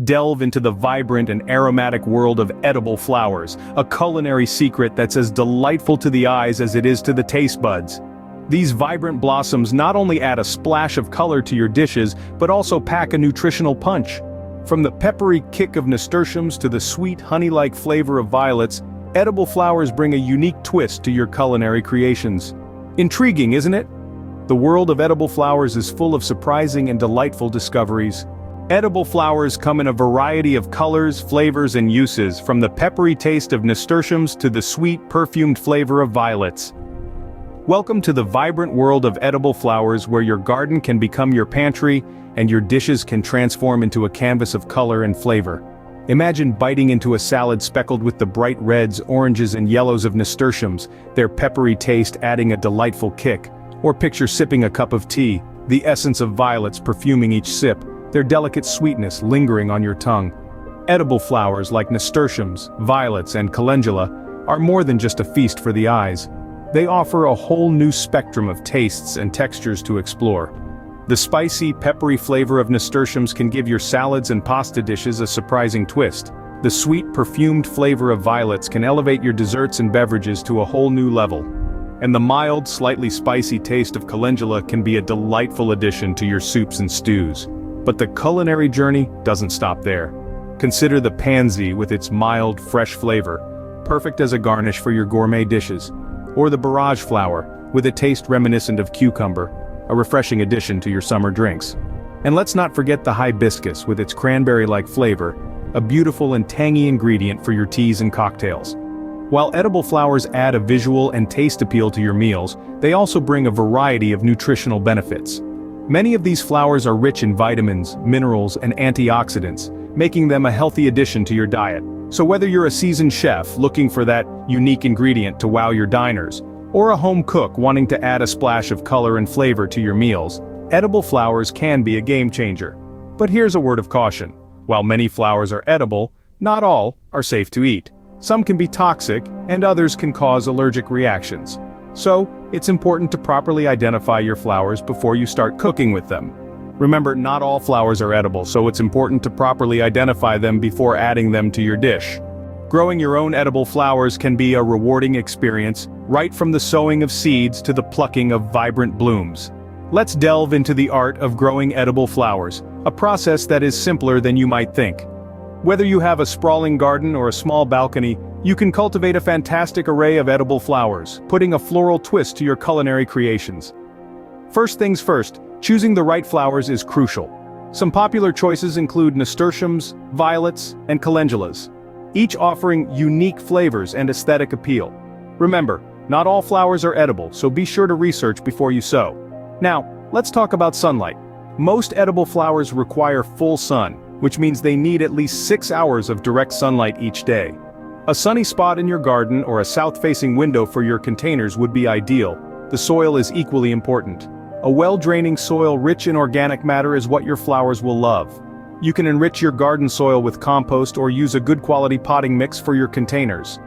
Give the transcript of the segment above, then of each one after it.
Delve into the vibrant and aromatic world of edible flowers, a culinary secret that's as delightful to the eyes as it is to the taste buds. These vibrant blossoms not only add a splash of color to your dishes, but also pack a nutritional punch. From the peppery kick of nasturtiums to the sweet honey-like flavor of violets, edible flowers bring a unique twist to your culinary creations. Intriguing, isn't it? The world of edible flowers is full of surprising and delightful discoveries. Edible flowers come in a variety of colors, flavors, and uses, from the peppery taste of nasturtiums to the sweet, perfumed flavor of violets. Welcome to the vibrant world of edible flowers, where your garden can become your pantry, and your dishes can transform into a canvas of color and flavor. Imagine biting into a salad speckled with the bright reds, oranges, and yellows of nasturtiums, their peppery taste adding a delightful kick. Or picture sipping a cup of tea, the essence of violets perfuming each sip, their delicate sweetness lingering on your tongue. Edible flowers like nasturtiums, violets, and calendula are more than just a feast for the eyes. They offer a whole new spectrum of tastes and textures to explore. The spicy, peppery flavor of nasturtiums can give your salads and pasta dishes a surprising twist. The sweet, perfumed flavor of violets can elevate your desserts and beverages to a whole new level. And the mild, slightly spicy taste of calendula can be a delightful addition to your soups and stews. But the culinary journey doesn't stop there. Consider the pansy with its mild, fresh flavor, perfect as a garnish for your gourmet dishes. Or the barrage flower, with a taste reminiscent of cucumber, a refreshing addition to your summer drinks. And let's not forget the hibiscus with its cranberry-like flavor, a beautiful and tangy ingredient for your teas and cocktails. While edible flowers add a visual and taste appeal to your meals, they also bring a variety of nutritional benefits. Many of these flowers are rich in vitamins, minerals, and antioxidants, making them a healthy addition to your diet. So whether you're a seasoned chef looking for that unique ingredient to wow your diners, or a home cook wanting to add a splash of color and flavor to your meals, edible flowers can be a game changer. But here's a word of caution. While many flowers are edible, not all are safe to eat. Some can be toxic, and others can cause allergic reactions. So, it's important to properly identify your flowers before you start cooking with them. Remember, not all flowers are edible, so it's important to properly identify them before adding them to your dish. Growing your own edible flowers can be a rewarding experience, right from the sowing of seeds to the plucking of vibrant blooms. Let's delve into the art of growing edible flowers, a process that is simpler than you might think. Whether you have a sprawling garden or a small balcony, you can cultivate a fantastic array of edible flowers, putting a floral twist to your culinary creations. First things first, choosing the right flowers is crucial. Some popular choices include nasturtiums, violets, and calendulas, each offering unique flavors and aesthetic appeal. Remember, not all flowers are edible, so be sure to research before you sow. Now, let's talk about sunlight. Most edible flowers require full sun, which means they need at least 6 hours of direct sunlight each day. A sunny spot in your garden or a south-facing window for your containers would be ideal. The soil is equally important. A well-draining soil rich in organic matter is what your flowers will love. You can enrich your garden soil with compost or use a good quality potting mix for your containers.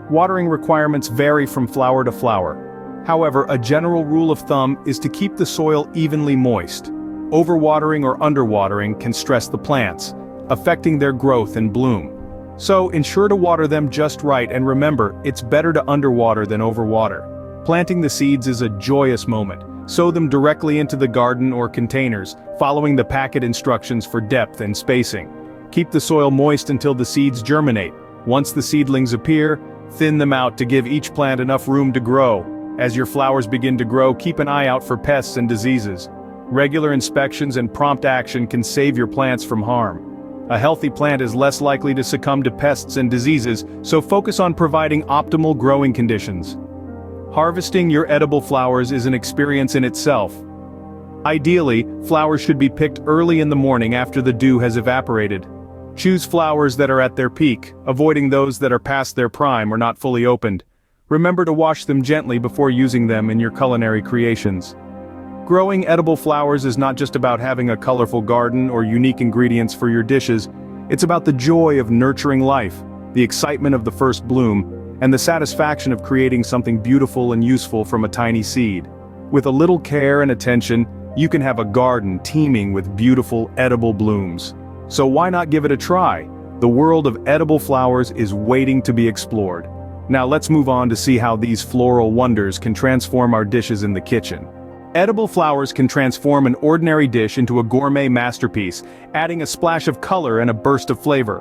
Watering requirements vary from flower to flower. However, a general rule of thumb is to keep the soil evenly moist. Overwatering or underwatering can stress the plants, affecting their growth and bloom. So ensure to water them just right, and remember, it's better to underwater than overwater. Planting the seeds is a joyous moment. Sow them directly into the garden or containers, following the packet instructions for depth and spacing. Keep the soil moist until the seeds germinate. Once the seedlings appear, thin them out to give each plant enough room to grow. As your flowers begin to grow, keep an eye out for pests and diseases. Regular inspections and prompt action can save your plants from harm. A healthy plant is less likely to succumb to pests and diseases, so focus on providing optimal growing conditions. Harvesting your edible flowers is an experience in itself. Ideally, flowers should be picked early in the morning after the dew has evaporated. Choose flowers that are at their peak, avoiding those that are past their prime or not fully opened. Remember to wash them gently before using them in your culinary creations. Growing edible flowers is not just about having a colorful garden or unique ingredients for your dishes. It's about the joy of nurturing life, the excitement of the first bloom, and the satisfaction of creating something beautiful and useful from a tiny seed. With a little care and attention, you can have a garden teeming with beautiful, edible blooms. So why not give it a try? The world of edible flowers is waiting to be explored. Now let's move on to see how these floral wonders can transform our dishes in the kitchen. Edible flowers can transform an ordinary dish into a gourmet masterpiece, adding a splash of color and a burst of flavor.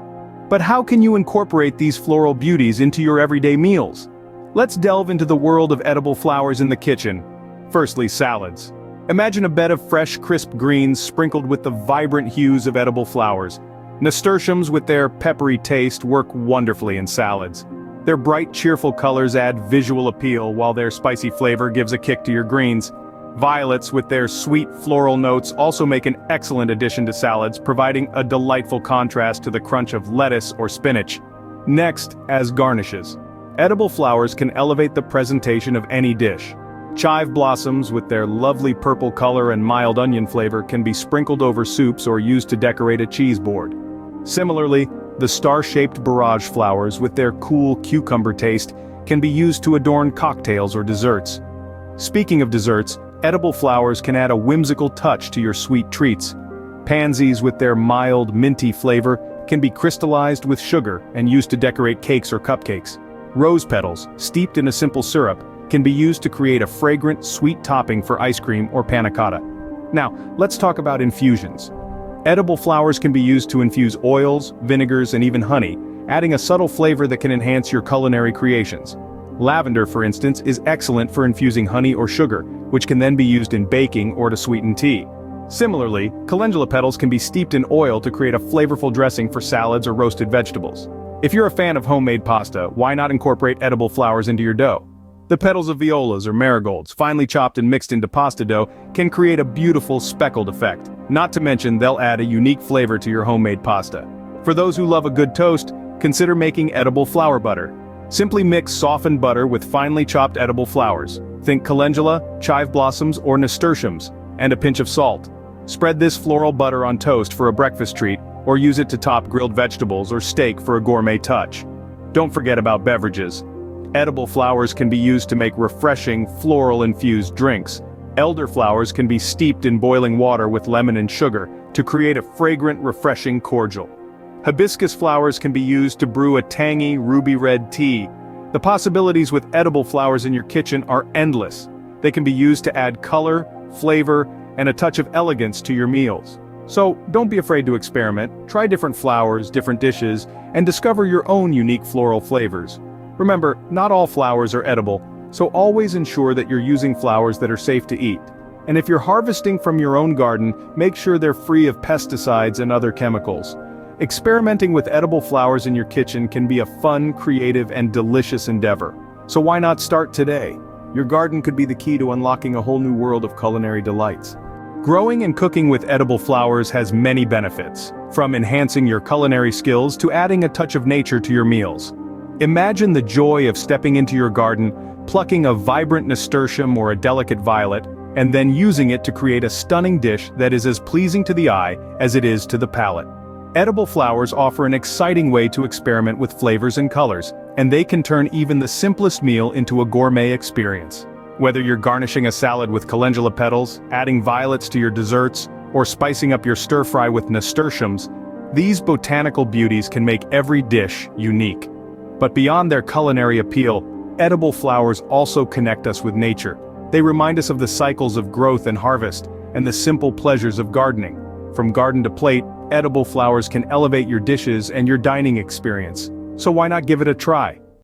But how can you incorporate these floral beauties into your everyday meals? Let's delve into the world of edible flowers in the kitchen. Firstly, salads. Imagine a bed of fresh, crisp greens sprinkled with the vibrant hues of edible flowers. Nasturtiums with their peppery taste work wonderfully in salads. Their bright, cheerful colors add visual appeal, while their spicy flavor gives a kick to your greens. Violets with their sweet floral notes also make an excellent addition to salads, providing a delightful contrast to the crunch of lettuce or spinach. Next, as garnishes. Edible flowers can elevate the presentation of any dish. Chive blossoms with their lovely purple color and mild onion flavor can be sprinkled over soups or used to decorate a cheese board. Similarly, the star-shaped barrage flowers with their cool cucumber taste can be used to adorn cocktails or desserts. Speaking of desserts, edible flowers can add a whimsical touch to your sweet treats. Pansies with their mild, minty flavor can be crystallized with sugar and used to decorate cakes or cupcakes. Rose petals, steeped in a simple syrup, can be used to create a fragrant, sweet topping for ice cream or panna cotta. Now, let's talk about infusions. Edible flowers can be used to infuse oils, vinegars, and even honey, adding a subtle flavor that can enhance your culinary creations. Lavender, for instance, is excellent for infusing honey or sugar, which can then be used in baking or to sweeten tea. Similarly, calendula petals can be steeped in oil to create a flavorful dressing for salads or roasted vegetables. If you're a fan of homemade pasta, why not incorporate edible flowers into your dough? The petals of violas or marigolds, finely chopped and mixed into pasta dough, can create a beautiful speckled effect. Not to mention, they'll add a unique flavor to your homemade pasta. For those who love a good toast, consider making edible flower butter. Simply mix softened butter with finely chopped edible flowers. Think calendula, chive blossoms, or nasturtiums, and a pinch of salt. Spread this floral butter on toast for a breakfast treat, or use it to top grilled vegetables or steak for a gourmet touch. Don't forget about beverages. Edible flowers can be used to make refreshing, floral-infused drinks. Elderflowers can be steeped in boiling water with lemon and sugar to create a fragrant, refreshing cordial. Hibiscus flowers can be used to brew a tangy, ruby-red tea. The possibilities with edible flowers in your kitchen are endless. They can be used to add color, flavor, and a touch of elegance to your meals. So, don't be afraid to experiment, try different flowers, different dishes, and discover your own unique floral flavors. Remember, not all flowers are edible, so always ensure that you're using flowers that are safe to eat. And if you're harvesting from your own garden, make sure they're free of pesticides and other chemicals. Experimenting with edible flowers in your kitchen can be a fun, creative, and delicious endeavor. So why not start today? Your garden could be the key to unlocking a whole new world of culinary delights. Growing and cooking with edible flowers has many benefits, from enhancing your culinary skills to adding a touch of nature to your meals. Imagine the joy of stepping into your garden, plucking a vibrant nasturtium or a delicate violet, and then using it to create a stunning dish that is as pleasing to the eye as it is to the palate. Edible flowers offer an exciting way to experiment with flavors and colors, and they can turn even the simplest meal into a gourmet experience. Whether you're garnishing a salad with calendula petals, adding violets to your desserts, or spicing up your stir-fry with nasturtiums, these botanical beauties can make every dish unique. But beyond their culinary appeal, edible flowers also connect us with nature. They remind us of the cycles of growth and harvest, and the simple pleasures of gardening. From garden to plate, edible flowers can elevate your dishes and your dining experience. So why not give it a try?